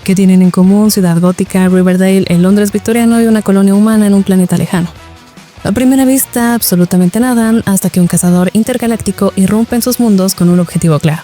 ¿Qué tienen en común Ciudad Gótica, Riverdale, el Londres victoriano y una colonia humana en un planeta lejano? A primera vista, absolutamente nada, hasta que un cazador intergaláctico irrumpe en sus mundos con un objetivo claro: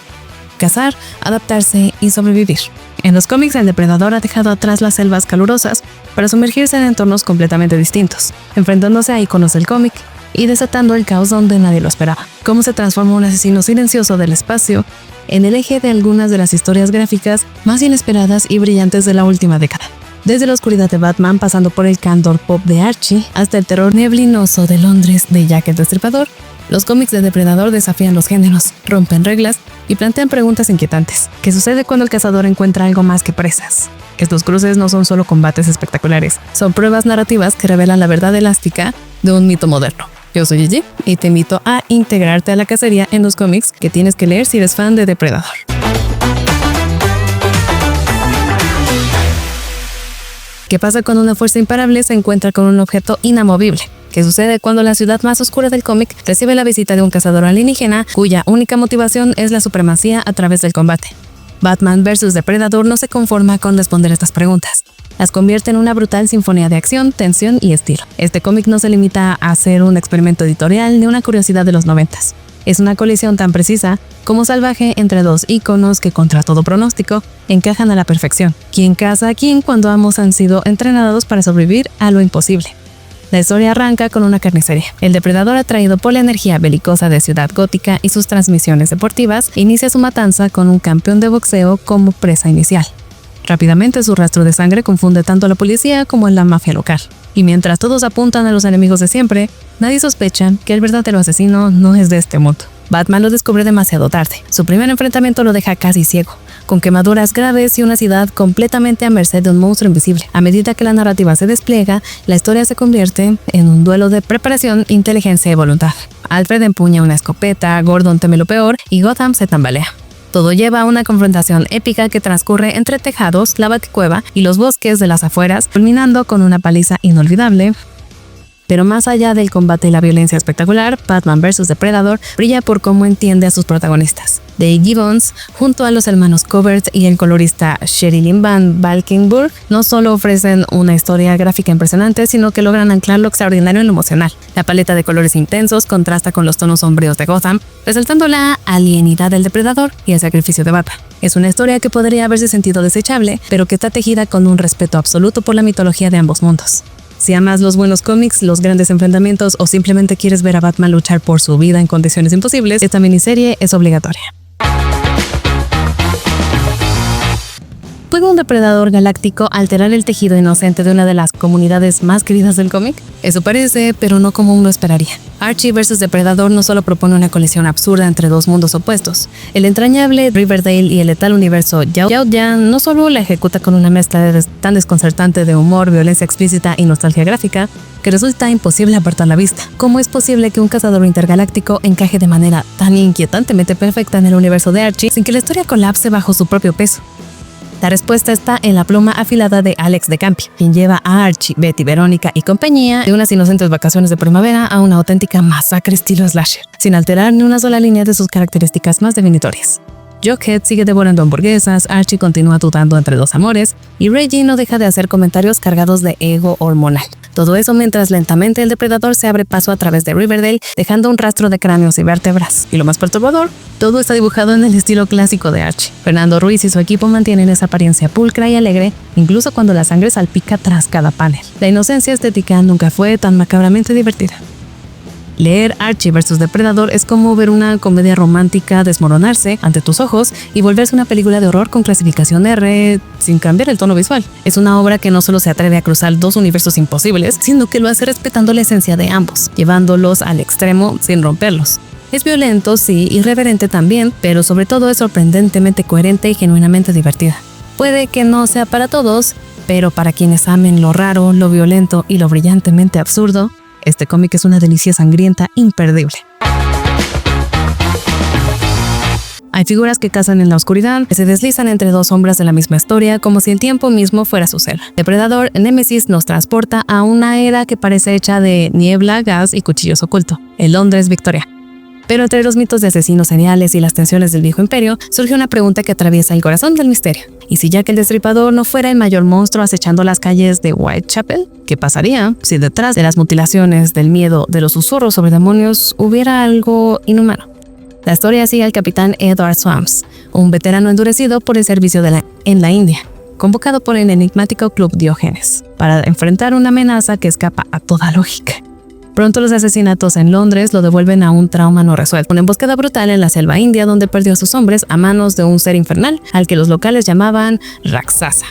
cazar, adaptarse y sobrevivir. En los cómics, el depredador ha dejado atrás las selvas calurosas para sumergirse en entornos completamente distintos, enfrentándose a iconos del cómic y desatando el caos donde nadie lo esperaba. Cómo se transforma un asesino silencioso del espacio en el eje de algunas de las historias gráficas más inesperadas y brillantes de la última década. Desde la oscuridad de Batman, pasando por el candor pop de Archie, hasta el terror neblinoso de Londres de Jack el Destripador, los cómics de Depredador desafían los géneros, rompen reglas y plantean preguntas inquietantes. ¿Qué sucede cuando el cazador encuentra algo más que presas? Estos cruces no son solo combates espectaculares, son pruebas narrativas que revelan la verdad elástica de un mito moderno. Yo soy Gigi y te invito a integrarte a la cacería en los cómics que tienes que leer si eres fan de Depredador. ¿Qué pasa cuando una fuerza imparable se encuentra con un objeto inamovible? ¿Qué sucede cuando la ciudad más oscura del cómic recibe la visita de un cazador alienígena cuya única motivación es la supremacía a través del combate? Batman vs. Depredador no se conforma con responder estas preguntas. Las convierte en una brutal sinfonía de acción, tensión y estilo. Este cómic no se limita a ser un experimento editorial ni una curiosidad de los 90s. Es una colisión tan precisa como salvaje entre dos íconos que, contra todo pronóstico, encajan a la perfección. ¿Quién caza a quién cuando ambos han sido entrenados para sobrevivir a lo imposible? La historia arranca con una carnicería. El depredador, atraído por la energía belicosa de Ciudad Gótica y sus transmisiones deportivas, inicia su matanza con un campeón de boxeo como presa inicial. Rápidamente, su rastro de sangre confunde tanto a la policía como a la mafia local. Y mientras todos apuntan a los enemigos de siempre, nadie sospecha que el verdadero asesino no es de este mundo. Batman lo descubre demasiado tarde. Su primer enfrentamiento lo deja casi ciego, con quemaduras graves y una ciudad completamente a merced de un monstruo invisible. A medida que la narrativa se despliega, la historia se convierte en un duelo de preparación, inteligencia y voluntad. Alfred empuña una escopeta, Gordon teme lo peor y Gotham se tambalea. Todo lleva a una confrontación épica que transcurre entre tejados, la Baticueva y los bosques de las afueras, culminando con una paliza inolvidable. Pero más allá del combate y la violencia espectacular, Batman vs. Depredador brilla por cómo entiende a sus protagonistas. Dave Gibbons, junto a los hermanos Covert y el colorista Sherilyn Van Valkenburg, no solo ofrecen una historia gráfica impresionante, sino que logran anclar lo extraordinario en lo emocional. La paleta de colores intensos contrasta con los tonos sombríos de Gotham, resaltando la alienidad del depredador y el sacrificio de Batman. Es una historia que podría haberse sentido desechable, pero que está tejida con un respeto absoluto por la mitología de ambos mundos. Si amas los buenos cómics, los grandes enfrentamientos o simplemente quieres ver a Batman luchar por su vida en condiciones imposibles, esta miniserie es obligatoria. ¿Puede un depredador galáctico alterar el tejido inocente de una de las comunidades más queridas del cómic? Eso parece, pero no como uno esperaría. Archie vs. Depredador no solo propone una colisión absurda entre dos mundos opuestos. El entrañable Riverdale y el letal universo Yao Yao no solo la ejecuta con una mezcla tan desconcertante de humor, violencia explícita y nostalgia gráfica que resulta imposible apartar la vista. ¿Cómo es posible que un cazador intergaláctico encaje de manera tan inquietantemente perfecta en el universo de Archie sin que la historia colapse bajo su propio peso? La respuesta está en la pluma afilada de Alex de Campi, quien lleva a Archie, Betty, Verónica y compañía de unas inocentes vacaciones de primavera a una auténtica masacre estilo slasher, sin alterar ni una sola línea de sus características más definitorias. Jughead sigue devorando hamburguesas, Archie continúa dudando entre dos amores y Reggie no deja de hacer comentarios cargados de ego hormonal. Todo eso mientras lentamente el depredador se abre paso a través de Riverdale, dejando un rastro de cráneos y vértebras. Y lo más perturbador, todo está dibujado en el estilo clásico de Archie. Fernando Ruiz y su equipo mantienen esa apariencia pulcra y alegre, incluso cuando la sangre salpica tras cada panel. La inocencia estética nunca fue tan macabramente divertida. Leer Archie vs. Depredador es como ver una comedia romántica desmoronarse ante tus ojos y volverse una película de horror con clasificación R sin cambiar el tono visual. Es una obra que no solo se atreve a cruzar dos universos imposibles, sino que lo hace respetando la esencia de ambos, llevándolos al extremo sin romperlos. Es violento, sí, irreverente también, pero sobre todo es sorprendentemente coherente y genuinamente divertida. Puede que no sea para todos, pero para quienes amen lo raro, lo violento y lo brillantemente absurdo, este cómic es una delicia sangrienta imperdible. Hay figuras que cazan en la oscuridad, que se deslizan entre dos sombras de la misma historia, como si el tiempo mismo fuera su selva. Depredador Nemesis nos transporta a una era que parece hecha de niebla, gas y cuchillos ocultos, el Londres victoriano. Pero entre los mitos de asesinos seriales y las tensiones del viejo imperio, surge una pregunta que atraviesa el corazón del misterio. ¿Y si Jack el Destripador no fuera el mayor monstruo acechando las calles de Whitechapel? ¿Qué pasaría si detrás de las mutilaciones, del miedo, de los susurros sobre demonios, hubiera algo inhumano? La historia sigue al capitán Edward Swamps, un veterano endurecido por el servicio en la India, convocado por el enigmático Club Diógenes, para enfrentar una amenaza que escapa a toda lógica. Pronto los asesinatos en Londres lo devuelven a un trauma no resuelto, una emboscada brutal en la selva india donde perdió a sus hombres a manos de un ser infernal al que los locales llamaban Raksasa.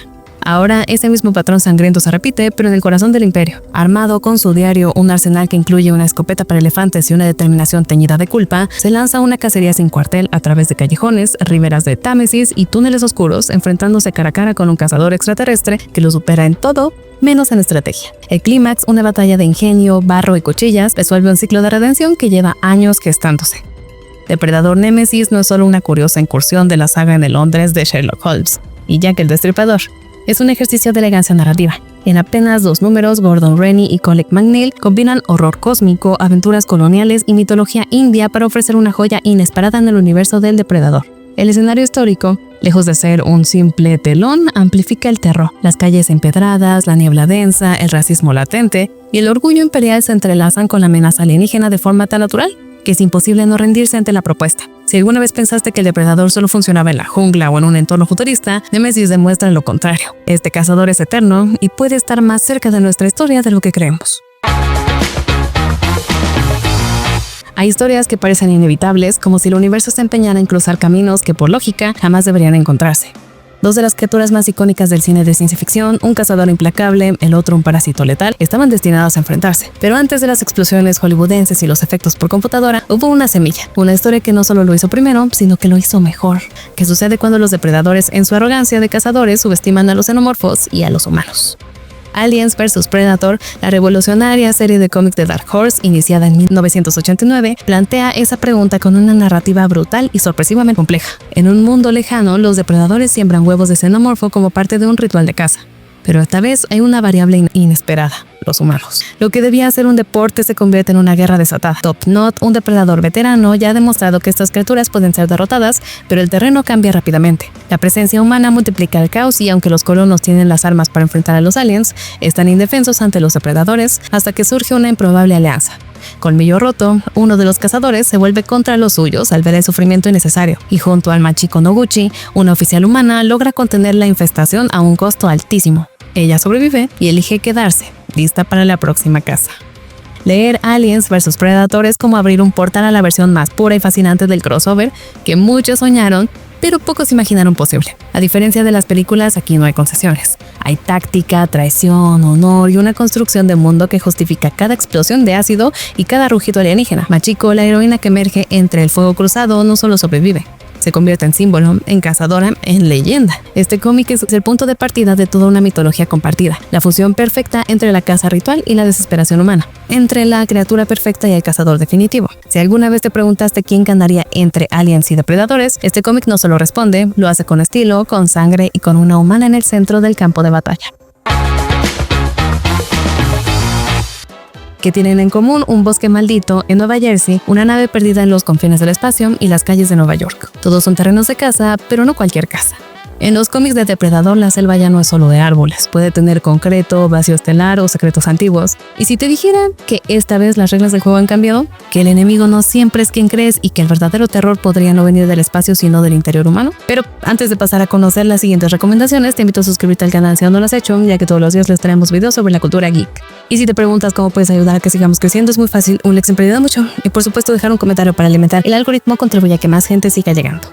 Ahora ese mismo patrón sangriento se repite, pero en el corazón del imperio. Armado con su diario, un arsenal que incluye una escopeta para elefantes y una determinación teñida de culpa, se lanza una cacería sin cuartel a través de callejones, riberas de Támesis y túneles oscuros, enfrentándose cara a cara con un cazador extraterrestre que lo supera en todo, menos en estrategia. El clímax, una batalla de ingenio, barro y cuchillas, resuelve un ciclo de redención que lleva años gestándose. Depredador Némesis no es solo una curiosa incursión de la saga en el Londres de Sherlock Holmes y Jack el Destripador. Es un ejercicio de elegancia narrativa. En apenas 2 números, Gordon Rennie y Colin McNeil combinan horror cósmico, aventuras coloniales y mitología india para ofrecer una joya inesperada en el universo del depredador. El escenario histórico, lejos de ser un simple telón, amplifica el terror. Las calles empedradas, la niebla densa, el racismo latente y el orgullo imperial se entrelazan con la amenaza alienígena de forma tan natural que es imposible no rendirse ante la propuesta. Si alguna vez pensaste que el depredador solo funcionaba en la jungla o en un entorno futurista, Némesis demuestra lo contrario. Este cazador es eterno y puede estar más cerca de nuestra historia de lo que creemos. Hay historias que parecen inevitables, como si el universo se empeñara en cruzar caminos que por lógica jamás deberían encontrarse. 2 de las criaturas más icónicas del cine de ciencia ficción, un cazador implacable, el otro un parásito letal, estaban destinados a enfrentarse. Pero antes de las explosiones hollywoodenses y los efectos por computadora, hubo una semilla, una historia que no solo lo hizo primero, sino que lo hizo mejor. ¿Qué sucede cuando los depredadores, en su arrogancia de cazadores, subestiman a los xenomorfos y a los humanos? Aliens vs. Predator, la revolucionaria serie de cómics de Dark Horse, iniciada en 1989, plantea esa pregunta con una narrativa brutal y sorpresivamente compleja. En un mundo lejano, los depredadores siembran huevos de xenomorfo como parte de un ritual de caza. Pero esta vez hay una variable inesperada, los humanos. Lo que debía ser un deporte se convierte en una guerra desatada. Top Knot, un depredador veterano, ya ha demostrado que estas criaturas pueden ser derrotadas, pero el terreno cambia rápidamente. La presencia humana multiplica el caos y aunque los colonos tienen las armas para enfrentar a los aliens, están indefensos ante los depredadores hasta que surge una improbable alianza. Colmillo Roto, uno de los cazadores, se vuelve contra los suyos al ver el sufrimiento innecesario, y junto al Machiko Noguchi, una oficial humana, logra contener la infestación a un costo altísimo. Ella sobrevive y elige quedarse, lista para la próxima caza. Leer Aliens vs. Predator es como abrir un portal a la versión más pura y fascinante del crossover que muchos soñaron, pero pocos imaginaron posible. A diferencia de las películas, aquí no hay concesiones. Hay táctica, traición, honor y una construcción de mundo que justifica cada explosión de ácido y cada rugido alienígena. Machiko, la heroína que emerge entre el fuego cruzado, no solo sobrevive, se convierte en símbolo, en cazadora, en leyenda. Este cómic es el punto de partida de toda una mitología compartida, la fusión perfecta entre la caza ritual y la desesperación humana, entre la criatura perfecta y el cazador definitivo. Si alguna vez te preguntaste quién ganaría entre aliens y depredadores, este cómic no solo responde, lo hace con estilo, con sangre y con una humana en el centro del campo de batalla. Que tienen en común un bosque maldito en Nueva Jersey, una nave perdida en los confines del espacio y las calles de Nueva York. Todos son terrenos de caza, pero no cualquier caza. En los cómics de Depredador, la selva ya no es solo de árboles, puede tener concreto, vacío estelar o secretos antiguos. Y si te dijera que esta vez las reglas del juego han cambiado, que el enemigo no siempre es quien crees y que el verdadero terror podría no venir del espacio sino del interior humano. Pero antes de pasar a conocer las siguientes recomendaciones, te invito a suscribirte al canal si aún no lo has hecho, ya que todos los días les traemos videos sobre la cultura geek. Y si te preguntas cómo puedes ayudar a que sigamos creciendo, es muy fácil, un like siempre ayuda mucho. Y por supuesto dejar un comentario para alimentar el algoritmo contribuye a que más gente siga llegando.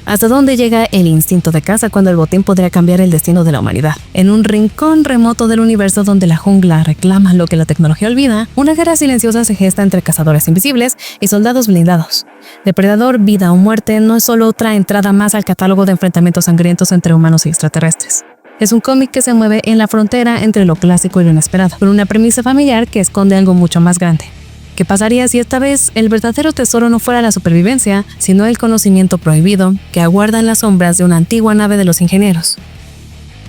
¿Hasta dónde llega el instinto de caza cuando el botín podría cambiar el destino de la humanidad? En un rincón remoto del universo donde la jungla reclama lo que la tecnología olvida, una guerra silenciosa se gesta entre cazadores invisibles y soldados blindados. Depredador, vida o muerte no es solo otra entrada más al catálogo de enfrentamientos sangrientos entre humanos y extraterrestres. Es un cómic que se mueve en la frontera entre lo clásico y lo inesperado, con una premisa familiar que esconde algo mucho más grande. ¿Qué pasaría si esta vez el verdadero tesoro no fuera la supervivencia, sino el conocimiento prohibido que aguarda en las sombras de una antigua nave de los ingenieros?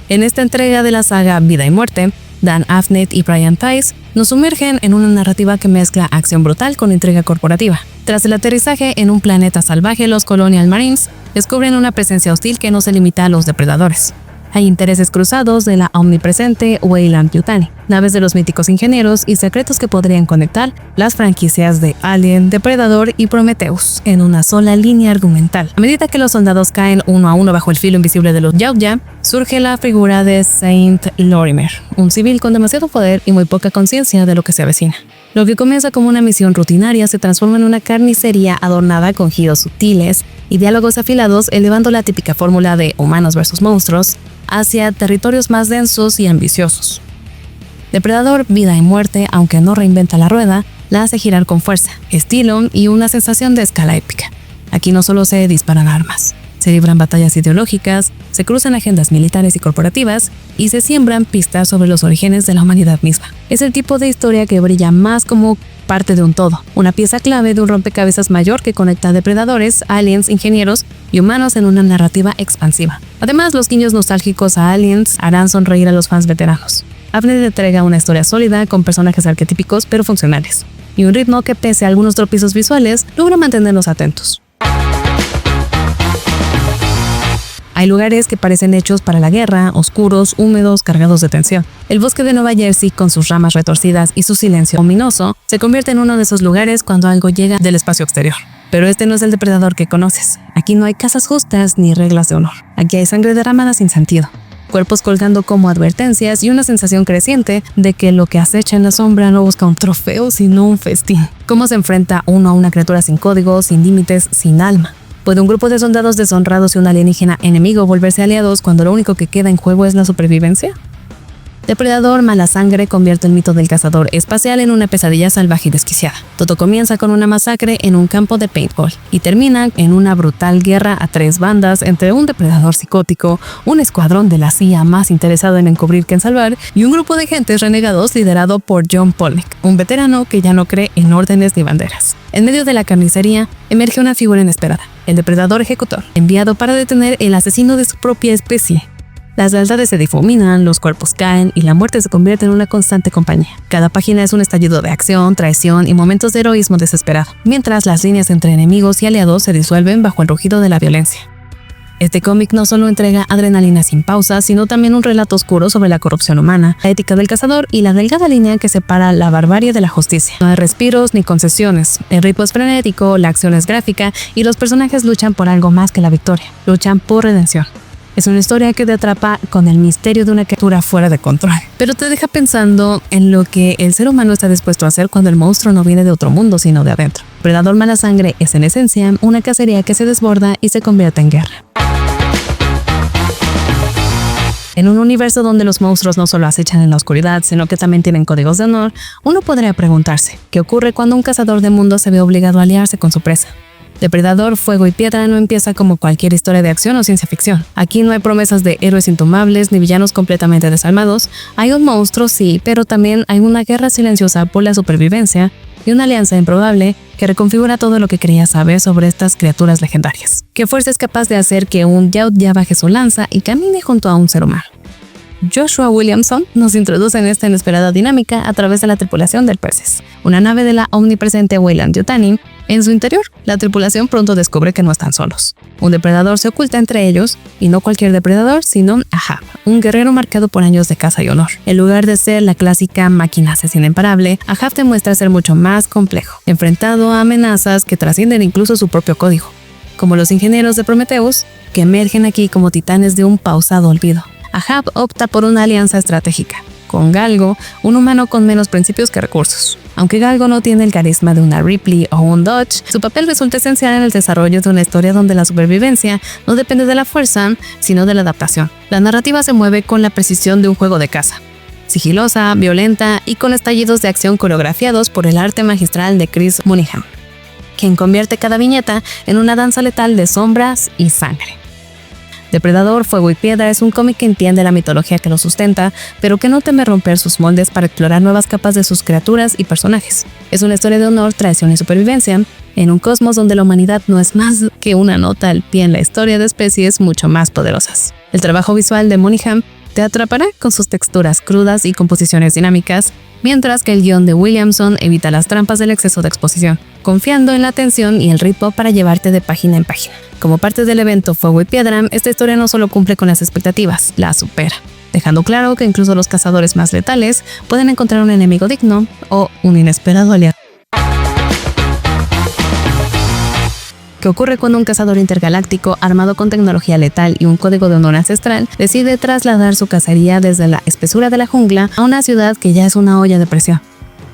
En esta entrega de la saga Vida y Muerte, Dan Abnett y Brian Tice Nos sumergen en una narrativa que mezcla acción brutal con intriga corporativa. Tras el aterrizaje en un planeta salvaje, los Colonial Marines descubren una presencia hostil que no se limita a los depredadores. Hay intereses cruzados de la omnipresente Weyland-Yutani, naves de los míticos ingenieros y secretos que podrían conectar las franquicias de Alien, Depredador y Prometheus en una sola línea argumental. A medida que los soldados caen uno a uno bajo el filo invisible de los Yautja, surge la figura de Saint Lorimer, un civil con demasiado poder y muy poca conciencia de lo que se avecina. Lo que comienza como una misión rutinaria se transforma en una carnicería adornada con giros sutiles y diálogos afilados, elevando la típica fórmula de humanos versus monstruos hacia territorios más densos y ambiciosos. Depredador, vida y muerte, aunque no reinventa la rueda, la hace girar con fuerza, estilo y una sensación de escala épica. Aquí no solo se disparan armas, se libran batallas ideológicas, se cruzan agendas militares y corporativas y se siembran pistas sobre los orígenes de la humanidad misma. Es el tipo de historia que brilla más como parte de un todo, una pieza clave de un rompecabezas mayor que conecta depredadores, aliens, ingenieros y humanos en una narrativa expansiva. Además, los guiños nostálgicos a Aliens harán sonreír a los fans veteranos. Abnett entrega una historia sólida con personajes arquetípicos pero funcionales, y un ritmo que, pese a algunos tropiezos visuales, logra mantenernos atentos. Hay lugares que parecen hechos para la guerra, oscuros, húmedos, cargados de tensión. El bosque de Nueva Jersey, con sus ramas retorcidas y su silencio ominoso, se convierte en uno de esos lugares cuando algo llega del espacio exterior. Pero este no es el depredador que conoces. Aquí no hay casas justas ni reglas de honor. Aquí hay sangre derramada sin sentido, cuerpos colgando como advertencias y una sensación creciente de que lo que acecha en la sombra no busca un trofeo sino un festín. ¿Cómo se enfrenta uno a una criatura sin códigos, sin límites, sin alma? ¿Puede un grupo de soldados deshonrados y un alienígena enemigo volverse aliados cuando lo único que queda en juego es la supervivencia? Depredador Mala Sangre convierte el mito del cazador espacial en una pesadilla salvaje y desquiciada. Todo comienza con una masacre en un campo de paintball y termina en una brutal guerra a 3 bandas entre un depredador psicótico, un escuadrón de la CIA más interesado en encubrir que en salvar y un grupo de agentes renegados liderado por John Polnick, un veterano que ya no cree en órdenes ni banderas. En medio de la carnicería emerge una figura inesperada, el depredador ejecutor, enviado para detener el asesino de su propia especie. Las lealtades se difuminan, los cuerpos caen y la muerte se convierte en una constante compañía. Cada página es un estallido de acción, traición y momentos de heroísmo desesperado, mientras las líneas entre enemigos y aliados se disuelven bajo el rugido de la violencia. Este cómic no solo entrega adrenalina sin pausa, sino también un relato oscuro sobre la corrupción humana, la ética del cazador y la delgada línea que separa la barbarie de la justicia. No hay respiros ni concesiones, el ritmo es frenético, la acción es gráfica y los personajes luchan por algo más que la victoria, luchan por redención. Es una historia que te atrapa con el misterio de una criatura fuera de control, pero te deja pensando en lo que el ser humano está dispuesto a hacer cuando el monstruo no viene de otro mundo, sino de adentro. Depredador Mala Sangre es en esencia una cacería que se desborda y se convierte en guerra. En un universo donde los monstruos no solo acechan en la oscuridad, sino que también tienen códigos de honor, uno podría preguntarse, ¿qué ocurre cuando un cazador de mundos se ve obligado a aliarse con su presa? Depredador, Fuego y Piedra no empieza como cualquier historia de acción o ciencia ficción. Aquí no hay promesas de héroes intomables ni villanos completamente desalmados. Hay un monstruo, sí, pero también hay una guerra silenciosa por la supervivencia y una alianza improbable que reconfigura todo lo que creías saber sobre estas criaturas legendarias. ¿Qué fuerza es capaz de hacer que un Yautja baje su lanza y camine junto a un ser humano? Joshua Williamson nos introduce en esta inesperada dinámica a través de la tripulación del Perseus, una nave de la omnipresente Weyland-Yutani. En su interior, la tripulación pronto descubre que no están solos. Un depredador se oculta entre ellos, y no cualquier depredador, sino Ahab, un guerrero marcado por años de caza y honor. En lugar de ser la clásica máquina asesina imparable, Ahab demuestra ser mucho más complejo, enfrentado a amenazas que trascienden incluso su propio código, como los ingenieros de Prometheus, que emergen aquí como titanes de un pausado olvido. Ahab opta por una alianza estratégica con Galgo, un humano con menos principios que recursos. Aunque Galgo no tiene el carisma de una Ripley o un Dodge, su papel resulta esencial en el desarrollo de una historia donde la supervivencia no depende de la fuerza, sino de la adaptación. La narrativa se mueve con la precisión de un juego de caza, sigilosa, violenta y con estallidos de acción coreografiados por el arte magistral de Chris Mooneyham, quien convierte cada viñeta en una danza letal de sombras y sangre. Depredador, Fuego y Piedra es un cómic que entiende la mitología que lo sustenta, pero que no teme romper sus moldes para explorar nuevas capas de sus criaturas y personajes. Es una historia de honor, traición y supervivencia, en un cosmos donde la humanidad no es más que una nota al pie en la historia de especies mucho más poderosas. El trabajo visual de Mooneyham te atrapará con sus texturas crudas y composiciones dinámicas, mientras que el guión de Williamson evita las trampas del exceso de exposición, confiando en la tensión y el ritmo para llevarte de página en página. Como parte del evento Fuego y Piedra, esta historia no solo cumple con las expectativas, las supera, dejando claro que incluso los cazadores más letales pueden encontrar un enemigo digno o un inesperado aliado. ¿Qué ocurre cuando un cazador intergaláctico armado con tecnología letal y un código de honor ancestral decide trasladar su cacería desde la espesura de la jungla a una ciudad que ya es una olla de presión?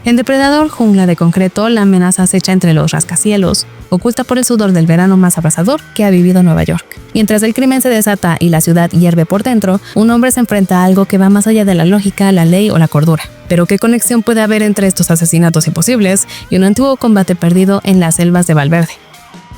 En Depredador Jungla de Concreto, la amenaza acecha entre los rascacielos, oculta por el sudor del verano más abrasador que ha vivido Nueva York. Mientras el crimen se desata y la ciudad hierve por dentro, un hombre se enfrenta a algo que va más allá de la lógica, la ley o la cordura. Pero ¿qué conexión puede haber entre estos asesinatos imposibles y un antiguo combate perdido en las selvas de Valverde?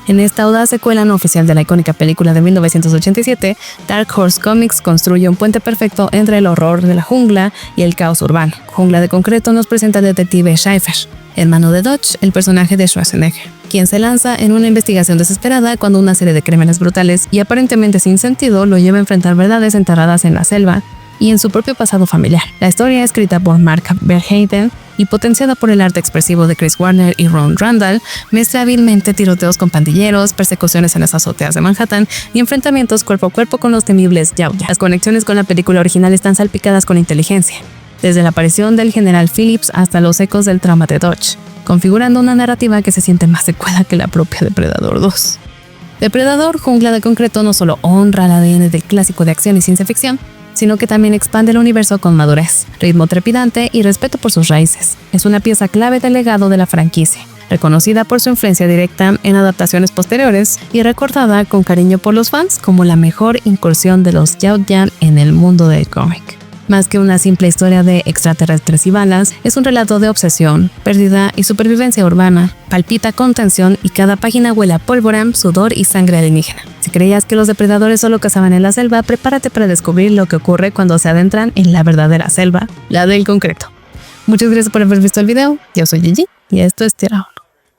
En esta audaz secuela no oficial de la icónica película de 1987, Dark Horse Comics construye un puente perfecto entre el horror de la jungla y el caos urbano. Jungla de Concreto nos presenta al detective Schaefer, hermano de Dodge, el personaje de Schwarzenegger, quien se lanza en una investigación desesperada cuando una serie de crímenes brutales y aparentemente sin sentido lo lleva a enfrentar verdades enterradas en la selva y en su propio pasado familiar. La historia, escrita por Mark Verheiden y potenciada por el arte expresivo de Chris Warner y Ron Randall, mezcla hábilmente tiroteos con pandilleros, persecuciones en las azoteas de Manhattan y enfrentamientos cuerpo a cuerpo con los temibles Yaoya. Las conexiones con la película original están salpicadas con inteligencia, desde la aparición del general Phillips hasta los ecos del trauma de Dodge, configurando una narrativa que se siente más secuela que la propia Depredador 2. Depredador Jungla de Concreto no solo honra el ADN del clásico de acción y ciencia ficción, sino que también expande el universo con madurez, ritmo trepidante y respeto por sus raíces. Es una pieza clave del legado de la franquicia, reconocida por su influencia directa en adaptaciones posteriores y recordada con cariño por los fans como la mejor incursión de los Yaoyan en el mundo del cómic. Más que una simple historia de extraterrestres y balas, es un relato de obsesión, pérdida y supervivencia urbana. Palpita con tensión y cada página huele a pólvora, sudor y sangre alienígena. Si creías que los depredadores solo cazaban en la selva, prepárate para descubrir lo que ocurre cuando se adentran en la verdadera selva, la del concreto. Muchas gracias por haber visto el video. Yo soy Gigi y esto es Tierra 1.